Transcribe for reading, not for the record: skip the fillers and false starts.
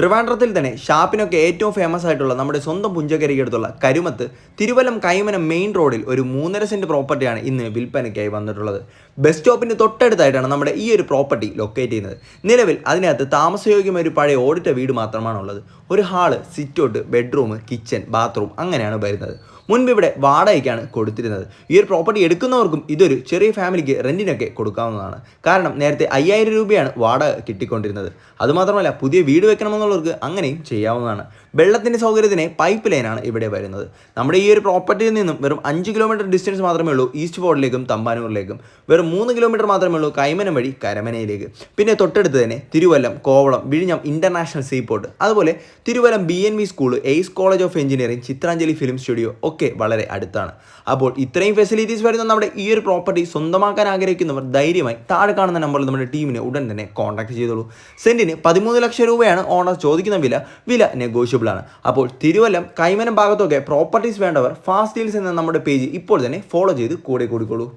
ട്രിവാൻഡ്രത്തിൽ തന്നെ ഷാപ്പിനൊക്കെ ഏറ്റവും ഫേമസ് ആയിട്ടുള്ള നമ്മുടെ സ്വന്തം പുഞ്ചക്കരിക്കടുത്തുള്ള കരുമത്ത് തിരുവല്ലം കൈമനം മെയിൻ റോഡിൽ ഒരു 3.5 സെന്റ് പ്രോപ്പർട്ടിയാണ് ഇന്ന് വിൽപ്പനയ്ക്കായി വന്നിട്ടുള്ളത്. ബസ് സ്റ്റോപ്പിന് തൊട്ടടുത്തായിട്ടാണ് നമ്മുടെ ഈ ഒരു പ്രോപ്പർട്ടി ലൊക്കേറ്റ് ചെയ്യുന്നത്. നിലവിൽ അതിനകത്ത് താമസയോഗ്യമായ ഒരു പഴയ ഓടിട്ട വീട് മാത്രമാണുള്ളത്. ഒരു hall, sitout, bedroom, kitchen, bathroom അങ്ങനെയാണ് വരുന്നത്. മുൻപ് ഇവിടെ വാടകയ്ക്കാണ് കൊടുത്തിരുന്നത്. ഈ ഒരു പ്രോപ്പർട്ടി എടുക്കുന്നവർക്കും ഇതൊരു ചെറിയ ഫാമിലിക്ക് റെൻറ്റിനൊക്കെ കൊടുക്കാവുന്നതാണ്. കാരണം നേരത്തെ 5000 രൂപയാണ് വാടക കിട്ടിക്കൊണ്ടിരുന്നത്. അതുമാത്രമല്ല പുതിയ വീട് വെക്കണമെന്നുള്ളവർക്ക് അങ്ങനെയും ചെയ്യാവുന്നതാണ്. വെള്ളത്തിൻ്റെ സൗകര്യത്തിന് പൈപ്പ് ലൈനാണ് ഇവിടെ വരുന്നത്. നമ്മുടെ ഈ ഒരു പ്രോപ്പർട്ടിയിൽ നിന്നും വെറും 5 കിലോമീറ്റർ ഡിസ്റ്റൻസ് മാത്രമേ ഉള്ളൂ ഈസ്റ്റ് ഫോർട്ടിലേക്കും തമ്പാനൂരിലേക്കും. വെറും 3 കിലോമീറ്റർ മാത്രമേ ഉള്ളൂ കൈമനം വഴി കരമനയിലേക്ക്. പിന്നെ തൊട്ടടുത്ത് തന്നെ തിരുവല്ലം, കോവളം, വിഴിഞ്ഞം ഇൻ്റർനാഷണൽ സീപോർട്ട്, അതുപോലെ Thiruvallam BNV school, ace college of engineering, Chitranjali film studio ഒക്കെ വളരെ അടുത്താണ്. അപ്പോൾ ഇത്രയും ഫെസിലിറ്റീസ് വരുന്ന നമ്മുടെ ഈ ഒരു പ്രോപ്പർട്ടി സ്വന്തമാക്കാൻ ആഗ്രഹിക്കുന്നവർ ധൈര്യമായി താഴെ കാണുന്ന നമ്പറിൽ നമ്മുടെ ടീമിനെ ഉടൻ തന്നെ കോൺടാക്ട് ചെയ്തോളൂ. സെന്റിന് 13 ലക്ഷം രൂപയാണ് ഓണർ ചോദിക്കുന്ന വില നെഗോഷ്യബിൾ ആണ്. അപ്പോൾ തിരുവല്ലം, കൈമനം ഭാഗത്തൊക്കെ പ്രോപ്പർട്ടീസ് വേണ്ടവർ ഫാസ്റ്റ് ഡീൽസ് എന്ന നമ്മുടെ പേജ് ഇപ്പോൾ തന്നെ ഫോളോ ചെയ്ത് കൂടെ കൂടിക്കോളൂ.